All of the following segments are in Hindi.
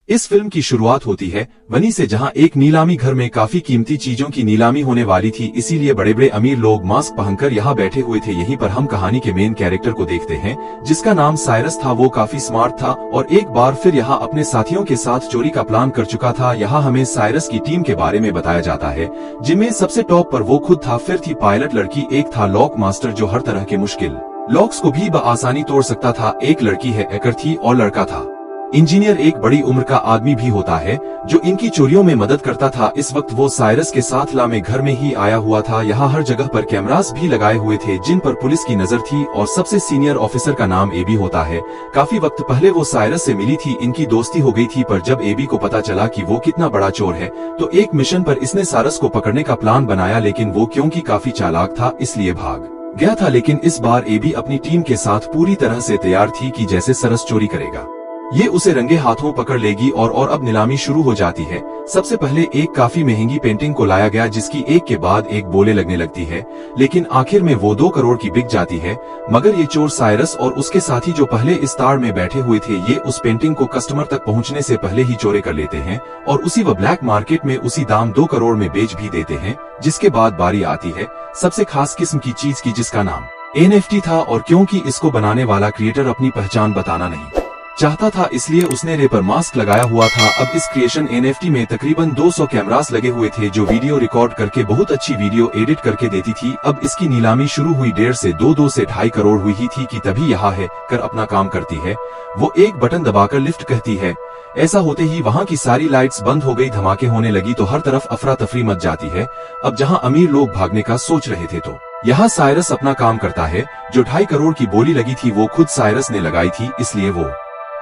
इस फिल्म की शुरुआत होती है वनी से, जहां एक नीलामी घर में काफी कीमती चीजों की नीलामी होने वाली थी, इसीलिए बड़े बड़े अमीर लोग मास्क पहनकर यहाँ बैठे हुए थे। यहीं पर हम कहानी के मेन कैरेक्टर को देखते हैं जिसका नाम साइरस था। वो काफी स्मार्ट था और एक बार फिर यहाँ अपने साथियों के साथ चोरी का प्लान कर चुका था। यहाँ हमें साइरस की टीम के बारे में बताया जाता है जिनमें सबसे टॉप पर वो खुद था, फिर थी पायलट लड़की, एक था लॉक मास्टर जो हर तरह के मुश्किल लॉक्स को भी बआसानी तोड़ सकता था, एक लड़की है हैकर थी और लड़का था इंजीनियर, एक बड़ी उम्र का आदमी भी होता है जो इनकी चोरियों में मदद करता था। इस वक्त वो साइरस के साथ ला में घर में ही आया हुआ था। यहाँ हर जगह पर कैमरास भी लगाए हुए थे जिन पर पुलिस की नजर थी और सबसे सीनियर ऑफिसर का नाम एबी होता है। काफी वक्त पहले वो साइरस से मिली थी, इनकी दोस्ती हो गई थी, पर जब एबी को पता चला कि वो कितना बड़ा चोर है तो एक मिशन पर इसने साइरस को पकड़ने का प्लान बनाया, लेकिन वो क्योंकि काफी चालाक था इसलिए भाग गया था। लेकिन इस बार एबी अपनी टीम के साथ पूरी तरह से तैयार थी कि जैसे साइरस चोरी करेगा ये उसे रंगे हाथों पकड़ लेगी और अब नीलामी शुरू हो जाती है। सबसे पहले एक काफी महंगी पेंटिंग को लाया गया जिसकी एक के बाद एक बोले लगने लगती है, लेकिन आखिर में वो 2 करोड़ की बिक जाती है। मगर ये चोर साइरस और उसके साथी जो पहले इस तार में बैठे हुए थे ये उस पेंटिंग को कस्टमर तक पहुंचने से पहले ही चोरी कर लेते हैं और उसी व ब्लैक मार्केट में उसी दाम 2 करोड़ में बेच भी देते हैं। जिसके बाद बारी आती है सबसे खास किस्म की चीज की जिसका नाम NFT था, और क्योंकि इसको बनाने वाला क्रिएटर अपनी पहचान बताना नहीं चाहता था इसलिए उसने रेपर मास्क लगाया हुआ था। अब इस क्रिएशन NFT में तकरीबन 200 कैमरास लगे हुए थे जो वीडियो रिकॉर्ड करके बहुत अच्छी वीडियो एडिट करके देती थी। अब इसकी नीलामी शुरू हुई 1.5 से 2 से 2.5 करोड़ हुई थी कि तभी यहाँ है कर अपना काम करती है। वो एक बटन दबाकर लिफ्ट कहती है। ऐसा होते ही वहाँ की सारी लाइट्स बंद हो गई, धमाके होने लगी तो हर तरफ अफरा तफरी मच जाती है। अब जहाँ अमीर लोग भागने का सोच रहे थे तो यहाँ साइरस अपना काम करता है। जो 2.5 करोड़ की बोली लगी थी वो खुद साइरस ने लगाई थी, इसलिए वो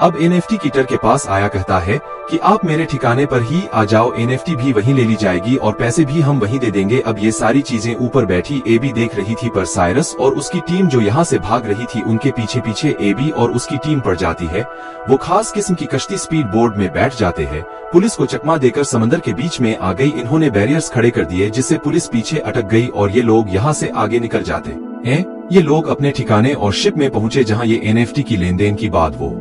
अब NFT कीटर के पास आया, कहता है कि आप मेरे ठिकाने पर ही आ जाओ, NFT भी वहीं ले ली जाएगी और पैसे भी हम वहीं दे देंगे। अब ये सारी चीजें ऊपर बैठी एबी देख रही थी, पर साइरस और उसकी टीम जो यहाँ से भाग रही थी उनके पीछे पीछे एबी और उसकी टीम पड़ जाती है। वो खास किस्म की कश्ती स्पीड बोर्ड में बैठ जाते हैं। पुलिस को चकमा देकर समंदर के बीच में आ गई, इन्होंने बैरियर्स खड़े कर दिए जिससे पुलिस पीछे अटक गई और ये लोग यहाँ से आगे निकल जाते हैं। ये लोग अपने ठिकाने और शिप में पहुंचे जहाँ ये NFT की लेन देन की बात वो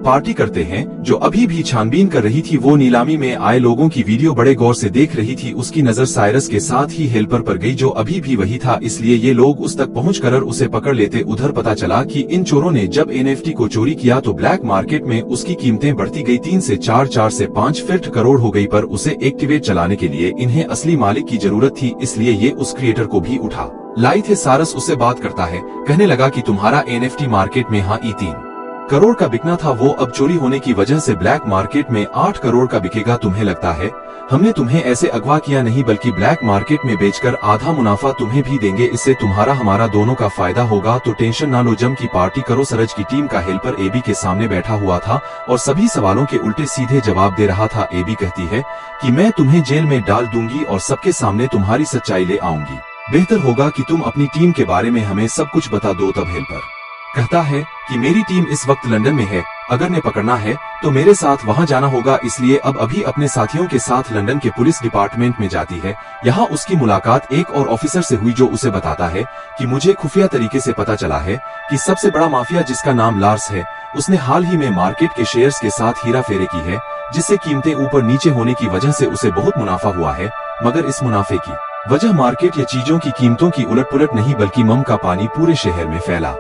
पार्टी करते हैं। जो अभी भी छानबीन कर रही थी वो नीलामी में आए लोगों की वीडियो बड़े गौर से देख रही थी। उसकी नजर साइरस के साथ ही हेल्पर पर गई जो अभी भी वही था, इसलिए ये लोग उस तक पहुंचकर उसे पकड़ लेते। उधर पता चला कि इन चोरों ने जब NFT को चोरी किया तो ब्लैक मार्केट में उसकी कीमतें बढ़ती गई, 3 से 4, 4 से 5 फिर करोड़ हो गई। पर उसे एक्टिवेट चलाने के लिए इन्हें असली मालिक की जरूरत थी, इसलिए ये उस क्रिएटर को भी उठा लाई थे। साइरस उससे बात करता है, कहने लगा कि तुम्हारा NFT मार्केट में हाँ 3 करोड़ का बिकना था, वो अब चोरी होने की वजह से ब्लैक मार्केट में 8 करोड़ का बिकेगा। तुम्हें लगता है हमने तुम्हें ऐसे अगवा किया नहीं, बल्कि ब्लैक मार्केट में बेचकर आधा मुनाफा तुम्हें भी देंगे, इससे तुम्हारा हमारा दोनों का फायदा होगा। तो टेंशन ना लो, जम की पार्टी करो। सरज की टीम का हेल्पर एबी के सामने बैठा हुआ था और सभी सवालों के उल्टे सीधे जवाब दे रहा था। एबी कहती है कि मैं तुम्हें जेल में डाल दूंगी और सबके सामने तुम्हारी सच्चाई ले आऊंगी। बेहतर होगा कि तुम अपनी टीम के बारे में हमें सब कुछ बता दो। तब हेल्पर कहता है कि मेरी टीम इस वक्त लंदन में है, अगर ने पकड़ना है तो मेरे साथ वहां जाना होगा, इसलिए अब अभी अपने साथियों के साथ लंदन के पुलिस डिपार्टमेंट में जाती है। यहाँ उसकी मुलाकात एक और ऑफिसर से हुई जो उसे बताता है कि मुझे खुफिया तरीके से पता चला है कि सबसे बड़ा माफिया जिसका नाम लार्स है उसने हाल ही में मार्केट के शेयर्स के साथ हीरा फेरे की है, जिससे कीमतें ऊपर नीचे होने की वजह से उसे बहुत मुनाफा हुआ है। मगर इस मुनाफे की वजह मार्केट या चीजों की कीमतों की उलट-पुलट नहीं बल्कि मम का पानी पूरे शहर में फैला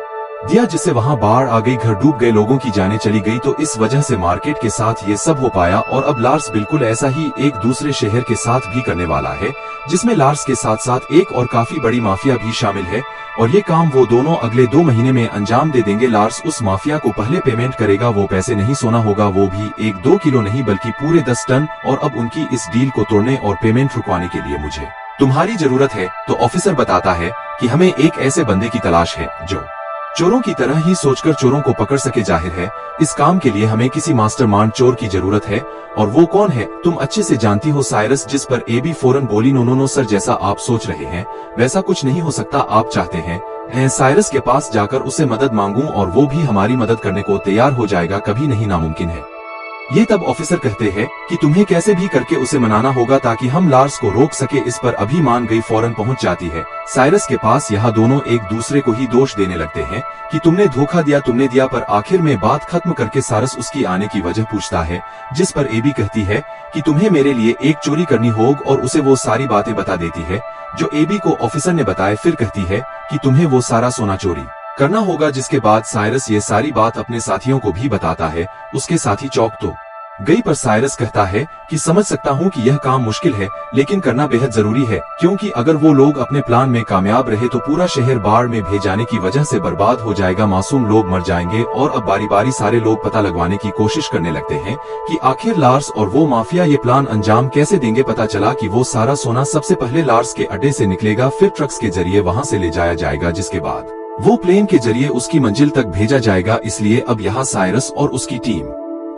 दिया, जिससे वहां बाढ़ आ गई, घर डूब गए, लोगों की जानें चली गई। तो इस वजह से मार्केट के साथ ये सब हो पाया और अब लार्स बिल्कुल ऐसा ही एक दूसरे शहर के साथ भी करने वाला है, जिसमें लार्स के साथ साथ एक और काफी बड़ी माफिया भी शामिल है और ये काम वो दोनों अगले 2 महीने में अंजाम दे देंगे। लार्स उस माफिया को पहले पेमेंट करेगा, वो पैसे नहीं सोना होगा, वो भी 1-2 किलो नहीं बल्कि पूरे 10 टन। और अब उनकी इस डील को तोड़ने और पेमेंट रुकवाने के लिए मुझे तुम्हारी जरूरत है। तो ऑफिसर बताता है कि हमें एक ऐसे बंदे की तलाश है जो चोरों की तरह ही सोचकर चोरों को पकड़ सके। जाहिर है इस काम के लिए हमें किसी मास्टरमाइंड चोर की जरूरत है, और वो कौन है तुम अच्छे से जानती हो साइरस। जिस पर एबी फौरन बोली, नो सर, जैसा आप सोच रहे हैं वैसा कुछ नहीं हो सकता। आप चाहते हैं साइरस के पास जाकर उससे मदद मांगूं और वो भी हमारी मदद करने को तैयार हो जाएगा, कभी नहीं, नामुमकिन है। ये तब ऑफिसर कहते हैं कि तुम्हें कैसे भी करके उसे मनाना होगा ताकि हम लार्स को रोक सके। इस पर अभी मान गई फौरन पहुंच जाती है साइरस के पास। यहाँ दोनों एक दूसरे को ही दोष देने लगते हैं कि तुमने धोखा दिया, तुमने दिया। पर आखिर में बात खत्म करके साइरस उसकी आने की वजह पूछता है, जिस पर एबी कहती है कि तुम्हें मेरे लिए एक चोरी करनी होगी और उसे वो सारी बातें बता देती है जो एबी को ऑफिसर ने बताए। फिर कहती है कि तुम्हें वो सारा सोना चोरी करना होगा, जिसके बाद साइरस ये सारी बात अपने साथियों को भी बताता है। उसके साथी चौंक तो गई, पर साइरस कहता है कि समझ सकता हूँ कि यह काम मुश्किल है लेकिन करना बेहद जरूरी है, क्योंकि अगर वो लोग अपने प्लान में कामयाब रहे तो पूरा शहर बाढ़ में भेज जाने की वजह से बर्बाद हो जाएगा, मासूम लोग मर जाएंगे। और अब बारी बारी सारे लोग पता लगवाने की कोशिश करने लगते हैं कि आखिर लार्स और वो माफिया ये प्लान अंजाम कैसे देंगे। पता चला कि वो सारा सोना सबसे पहले लार्स के अड्डे से निकलेगा, फिर ट्रक्स के जरिए वहाँ से ले जाया जाएगा, जिसके बाद वो प्लेन के जरिए उसकी मंजिल तक भेजा जाएगा। इसलिए अब यहाँ साइरस और उसकी टीम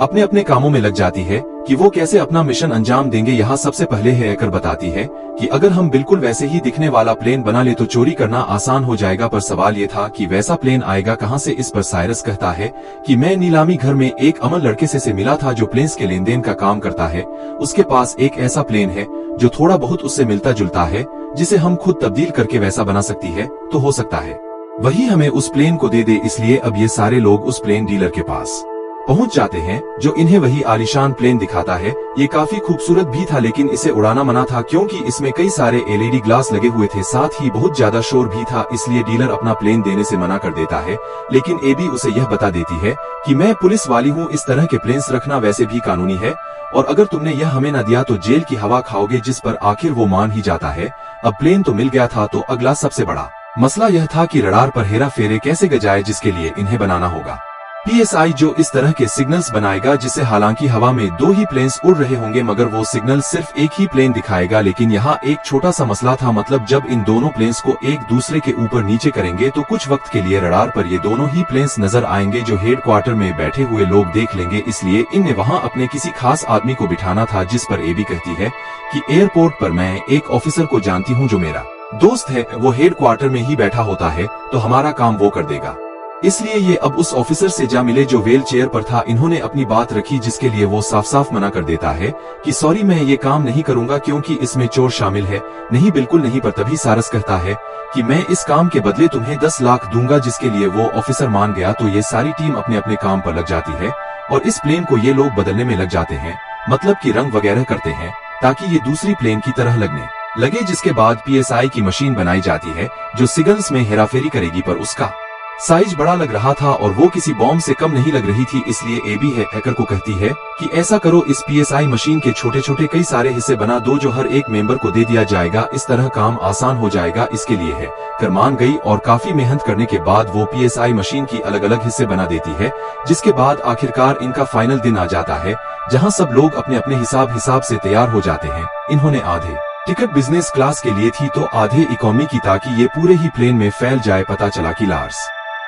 अपने अपने कामों में लग जाती है कि वो कैसे अपना मिशन अंजाम देंगे। यहाँ सबसे पहले हैकर बताती है कि अगर हम बिल्कुल वैसे ही दिखने वाला प्लेन बना ले तो चोरी करना आसान हो जाएगा। पर सवाल ये था कि वैसा प्लेन आएगा कहाँ से। इस पर साइरस कहता है कि मैं नीलामी घर में एक अमर लड़के से मिला था जो प्लेन्स के लेन देन का काम करता है। उसके पास एक ऐसा प्लेन है जो थोड़ा बहुत उससे मिलता जुलता है, जिसे हम खुद तब्दील करके वैसा बना सकती है। तो हो सकता है वही हमें उस प्लेन को दे दे। इसलिए अब ये सारे लोग उस प्लेन डीलर के पास पहुंच जाते हैं जो इन्हें वही आलीशान प्लेन दिखाता है। ये काफी खूबसूरत भी था लेकिन इसे उड़ाना मना था क्योंकि इसमें कई सारे एलईडी ग्लास लगे हुए थे, साथ ही बहुत ज्यादा शोर भी था। इसलिए डीलर अपना प्लेन देने से मना कर देता है, लेकिन एबी उसे यह बता देती है कि मैं पुलिस वाली हूँ, इस तरह के प्लेन्स रखना वैसे भी कानूनी है और अगर तुमने यह हमें न दिया तो जेल की हवा खाओगे। जिस पर आखिर वो मान ही जाता है। अब प्लेन तो मिल गया था, तो अगला सबसे बड़ा मसला यह था कि रडार पर हेरा फेरे कैसे गजाए, जिसके लिए इन्हें बनाना होगा पीएसआई जो इस तरह के सिग्नल्स बनाएगा जिससे हालांकि हवा में दो ही प्लेन्स उड़ रहे होंगे मगर वो सिग्नल सिर्फ एक ही प्लेन दिखाएगा। लेकिन यहाँ एक छोटा सा मसला था, मतलब जब इन दोनों प्लेन्स को एक दूसरे के ऊपर नीचे करेंगे तो कुछ वक्त के लिए रडार पर ये दोनों ही प्लेन्स नजर आएंगे जो हेडक्वार्टर में बैठे हुए लोग देख लेंगे। इसलिए इनने वहाँ अपने किसी खास आदमी को बिठाना था, जिस पर एबी कहती है कि एयरपोर्ट पर मैं एक ऑफिसर को जानती हूँ जो मेरा दोस्त है, वो हेडक्वार्टर में ही बैठा होता है, तो हमारा काम वो कर देगा। इसलिए ये अब उस ऑफिसर से जा मिले जो व्हील चेयर पर था। इन्होंने अपनी बात रखी जिसके लिए वो साफ साफ मना कर देता है कि सॉरी मैं ये काम नहीं करूंगा क्योंकि इसमें चोर शामिल है। नहीं, बिल्कुल नहीं। पर तभी सारस कहता है कि मैं इस काम के बदले तुम्हें 10 लाख दूंगा, जिसके लिए वो ऑफिसर मान गया। तो ये सारी टीम अपने अपने काम पर लग जाती है और इस प्लेन को ये लोग बदलने में लग जाते हैं, मतलब कि रंग वगैरह करते हैं ताकि ये दूसरी प्लेन की तरह लगने लगे। जिसके बाद पीएसआई की मशीन बनाई जाती है जो सिग्नल्स में हेराफेरी करेगी, पर उसका साइज बड़ा लग रहा था और वो किसी बॉम्ब से कम नहीं लग रही थी। इसलिए एबी हैकर को कहती है कि ऐसा करो, इस पीएसआई मशीन के छोटे छोटे कई सारे हिस्से बना दो जो हर एक मेंबर को दे दिया जाएगा, इस तरह काम आसान हो जाएगा। इसके लिए हैकर मान गई और काफी मेहनत करने के बाद वो पीएसआई मशीन की अलग अलग हिस्से बना देती है। जिसके बाद आखिरकार इनका फाइनल दिन आ जाता है जहाँ सब लोग अपने अपने हिसाब से तैयार हो जाते हैं। इन्होंने आधे टिकट बिजनेस क्लास के लिए थी तो आधे इकोनॉमी की, ताकि ये पूरे ही प्लेन में फैल जाए। पता चला कि लार्स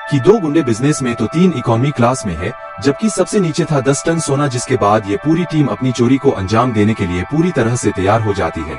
कि 2 गुंडे बिजनेस में तो 3 इकोनॉमी क्लास में है, जबकि सबसे नीचे था 10 टन सोना। जिसके बाद ये पूरी टीम अपनी चोरी को अंजाम देने के लिए पूरी तरह से तैयार हो जाती है।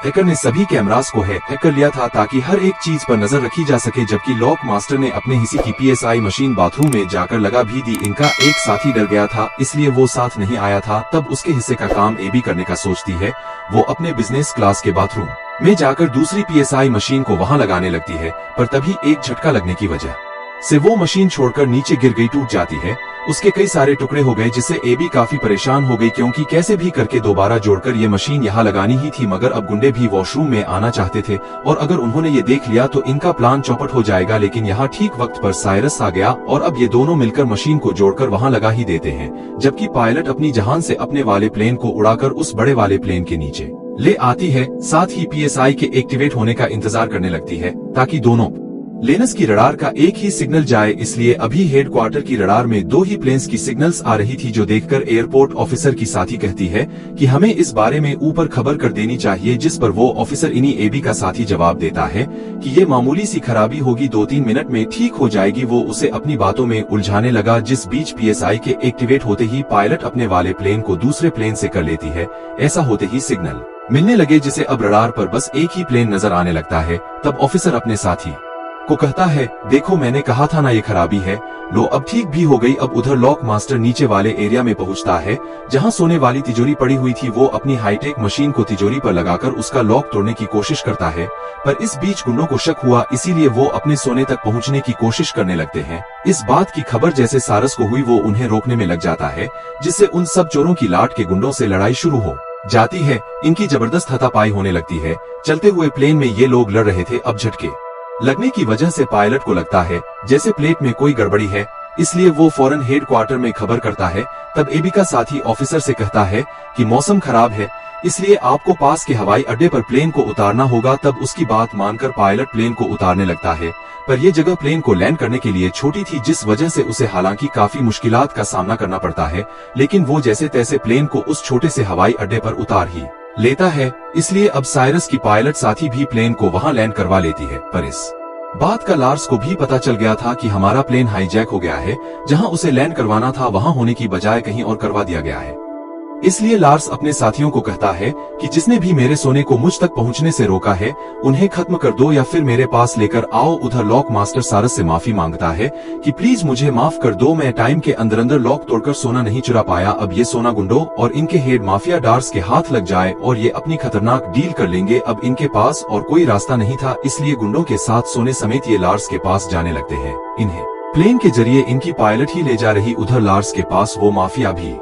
हैकर ने सभी कैमरास को हैक कर लिया था ताकि हर एक चीज पर नजर रखी जा सके, जबकि लॉक मास्टर ने अपने हिस्से की पीएसआई मशीन बाथरूम में जाकर लगा भी दी। इनका एक साथी डर गया था इसलिए वो साथ नहीं आया था। तब उसके हिस्से का काम एबी करने का सोचती है। वो अपने बिजनेस क्लास के बाथरूम में जाकर दूसरी पीएसआई मशीन को वहां लगाने लगती है, पर तभी एक झटका लगने की वजह से वो मशीन छोड़कर नीचे गिर गई, टूट जाती है। उसके कई सारे टुकड़े हो गए जिससे एबी काफी परेशान हो गई क्योंकि कैसे भी करके दोबारा जोड़कर ये मशीन यहाँ लगानी ही थी। मगर अब गुंडे भी वॉशरूम में आना चाहते थे और अगर उन्होंने ये देख लिया तो इनका प्लान चौपट हो जाएगा। लेकिन यहाँ ठीक वक्त पर साइरस आ गया और अब ये दोनों मिलकर मशीन को जोड़कर वहाँ लगा ही देते हैं, जबकि पायलट अपनी जहान से अपने वाले प्लेन को उड़ाकर उस बड़े वाले प्लेन के नीचे ले आती है। साथ ही पीएसआई के एक्टिवेट होने का इंतजार करने लगती है ताकि दोनों लेनस की रडार का एक ही सिग्नल जाए। इसलिए अभी हेडक्वार्टर की रडार में 2 ही प्लेन्स की सिग्नल्स आ रही थी, जो देखकर एयरपोर्ट ऑफिसर की साथी कहती है कि हमें इस बारे में ऊपर खबर कर देनी चाहिए। जिस पर वो ऑफिसर इन्हीं एबी का साथी जवाब देता है कि ये मामूली सी खराबी होगी, 2-3 मिनट में ठीक हो जाएगी। वो उसे अपनी बातों में उलझाने लगा। जिस बीच पीएसआई के एक्टिवेट होते ही पायलट अपने वाले प्लेन को दूसरे प्लेन से कर लेती है। ऐसा होते ही सिग्नल मिलने लगे जिसे अब रडार पर बस एक ही प्लेन नजर आने लगता है। तब ऑफिसर अपने साथी को कहता है, देखो मैंने कहा था ना ये खराबी है। लो अब ठीक भी हो गई। अब उधर लॉक मास्टर नीचे वाले एरिया में पहुंचता है जहां सोने वाली तिजोरी पड़ी हुई थी। वो अपनी हाईटेक मशीन को तिजोरी पर लगाकर उसका लॉक तोड़ने की कोशिश करता है, पर इस बीच गुंडों को शक हुआ, इसीलिए वो अपने सोने तक पहुंचने की कोशिश करने लगते हैं। इस बात की खबर जैसे सारस को हुई वो उन्हें रोकने में लग जाता है, जिससे उन सब चोरों की लाट के गुंडों से लड़ाई शुरू हो जाती है। इनकी जबरदस्त हाथापाई होने लगती है। चलते हुए प्लेन में ये लोग लड़ रहे थे। अब झटके लगने की वजह से पायलट को लगता है जैसे प्लेट में कोई गड़बड़ी है, इसलिए वो फौरन हेडक्वार्टर में खबर करता है। तब एबी का साथी ऑफिसर से कहता है कि मौसम खराब है, इसलिए आपको पास के हवाई अड्डे पर प्लेन को उतारना होगा। तब उसकी बात मानकर पायलट प्लेन को उतारने लगता है, पर यह जगह प्लेन को लैंड करने के लिए छोटी थी, जिस वजह से उसे हालांकि काफी मुश्किलात का सामना करना पड़ता है। लेकिन वो जैसे तैसे प्लेन को उस छोटे से हवाई अड्डे पर उतार ही लेता है। इसलिए अब साइरस की पायलट साथी भी प्लेन को वहां लैंड करवा लेती है। पर इस बात का लार्स को भी पता चल गया था कि हमारा प्लेन हाईजैक हो गया है। जहां उसे लैंड करवाना था वहां होने की बजाय कहीं और करवा दिया गया है। इसलिए लार्स अपने साथियों को कहता है कि जिसने भी मेरे सोने को मुझ तक पहुंचने से रोका है उन्हें खत्म कर दो या फिर मेरे पास लेकर आओ। उधर लॉक मास्टर सारस से माफी मांगता है कि प्लीज मुझे माफ कर दो, मैं टाइम के अंदर अंदर लॉक तोड़कर सोना नहीं चुरा पाया। अब ये सोना गुंडों और इनके हेड माफिया डार्स के हाथ लग जाए और ये अपनी खतरनाक डील कर लेंगे। अब इनके पास और कोई रास्ता नहीं था, इसलिए गुंडों के साथ सोने समेत ये लार्स के पास जाने लगते हैं। इन्हें प्लेन के जरिए इनकी पायलट ही ले जा रही। उधर लार्स के पास वो माफिया भी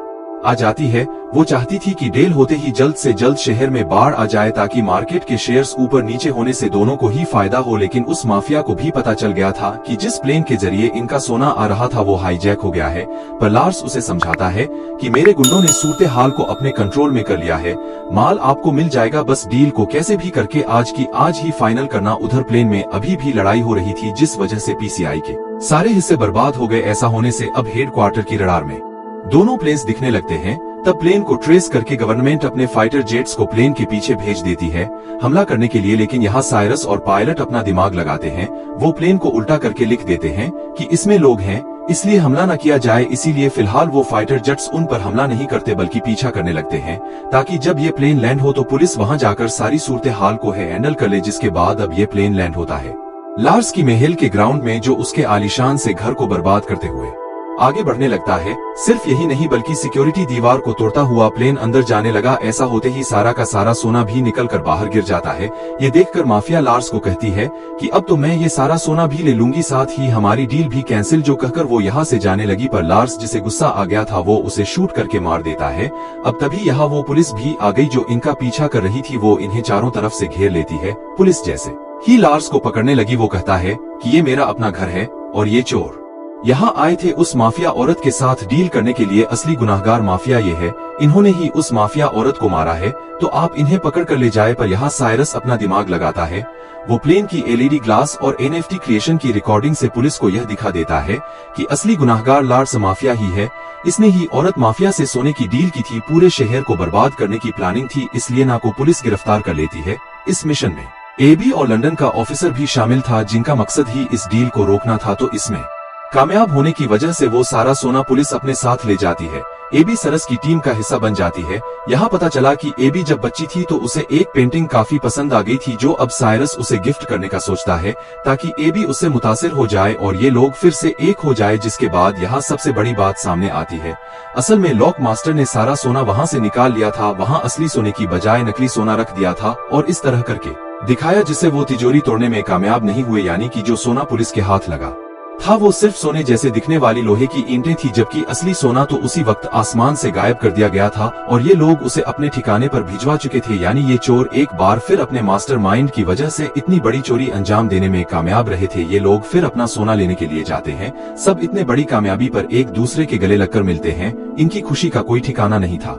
आ जाती है। वो चाहती थी कि डेल होते ही जल्द से जल्द शहर में बाढ़ आ जाए ताकि मार्केट के शेयर्स ऊपर नीचे होने से दोनों को ही फायदा हो। लेकिन उस माफिया को भी पता चल गया था कि जिस प्लेन के जरिए इनका सोना आ रहा था वो हाईजैक हो गया है। पर लार्स उसे समझाता है कि मेरे गुंडों ने सूरत हाल को अपने कंट्रोल में कर लिया है, माल आपको मिल जाएगा, बस डील को कैसे भी करके आज की आज ही फाइनल करना। उधर प्लेन में अभी भी लड़ाई हो रही थी, जिस वजह से पीसीआई के सारे हिस्से बर्बाद हो गए। ऐसा होने से अब हेडक्वार्टर की रडार में दोनों प्लेन्स दिखने लगते हैं। तब प्लेन को ट्रेस करके गवर्नमेंट अपने फाइटर जेट्स को प्लेन के पीछे भेज देती है हमला करने के लिए। लेकिन यहाँ साइरस और पायलट अपना दिमाग लगाते हैं। वो प्लेन को उल्टा करके लिख देते हैं कि इसमें लोग हैं, इसलिए हमला न किया जाए। इसीलिए फिलहाल वो फाइटर जेट्स उन पर हमला नहीं करते बल्कि पीछा करने लगते हैं, ताकि जब ये प्लेन लैंड हो तो पुलिस वहां जाकर सारी सूरत हाल को हैंडल कर ले। जिसके बाद अब ये प्लेन लैंड होता है लार्स की महल के ग्राउंड में, जो उसके आलीशान से घर को बर्बाद करते हुए आगे बढ़ने लगता है। सिर्फ यही नहीं बल्कि सिक्योरिटी दीवार को तोड़ता हुआ प्लेन अंदर जाने लगा। ऐसा होते ही सारा का सारा सोना भी निकलकर बाहर गिर जाता है। ये देखकर माफिया लार्स को कहती है कि अब तो मैं ये सारा सोना भी ले लूंगी, साथ ही हमारी डील भी कैंसिल। जो कहकर वो यहाँ से जाने लगी, पर लार्स जिसे गुस्सा आ गया था वो उसे शूट करके मार देता है। अब तभी यहाँ वो पुलिस भी आ गई जो इनका पीछा कर रही थी। वो इन्हें चारों तरफ से घेर लेती है। पुलिस जैसे ही लार्स को पकड़ने लगी वो कहता है कि ये मेरा अपना घर है और ये चोर यहाँ आए थे उस माफिया औरत के साथ डील करने के लिए। असली गुनाहगार माफिया ये है, इन्होंने ही उस माफिया औरत को मारा है, तो आप इन्हें पकड़ कर ले जाए। पर यहाँ साइरस अपना दिमाग लगाता है। वो प्लेन की एलईडी ग्लास और एनएफटी क्रिएशन की रिकॉर्डिंग से पुलिस को यह दिखा देता है कि असली गुनाहगार लार्स माफिया ही है। इसने ही औरत माफिया से सोने की डील की थी, पूरे शहर को बर्बाद करने की प्लानिंग थी, इसलिए ना को पुलिस गिरफ्तार कर लेती है। इस मिशन में एबी और लंदन का ऑफिसर भी शामिल था, जिनका मकसद ही इस डील को रोकना था। तो इसमें कामयाब होने की वजह से वो सारा सोना पुलिस अपने साथ ले जाती है। एबी सरस की टीम का हिस्सा बन जाती है। यहाँ पता चला कि एबी जब बच्ची थी तो उसे एक पेंटिंग काफी पसंद आ गई थी, जो अब साइरस उसे गिफ्ट करने का सोचता है ताकि एबी उससे मुतासिर हो जाए और ये लोग फिर से एक हो जाए। जिसके बाद यहाँ सबसे बड़ी बात सामने आती है। असल में लॉक मास्टर ने सारा सोना वहाँ से निकाल लिया था, वहाँ असली सोने की बजाय नकली सोना रख दिया था और इस तरह करके दिखाया, जिससे वो तिजोरी तोड़ने में कामयाब नहीं हुए। यानी कि जो सोना पुलिस के हाथ लगा था वो सिर्फ सोने जैसे दिखने वाली लोहे की ईंटें थी, जबकि असली सोना तो उसी वक्त आसमान से गायब कर दिया गया था और ये लोग उसे अपने ठिकाने पर भिजवा चुके थे। यानी ये चोर एक बार फिर अपने मास्टरमाइंड की वजह से इतनी बड़ी चोरी अंजाम देने में कामयाब रहे थे। ये लोग फिर अपना सोना लेने के लिए जाते हैं। सब इतने बड़ी कामयाबी पर एक दूसरे के गले लगकर मिलते हैं। इनकी खुशी का कोई ठिकाना नहीं था।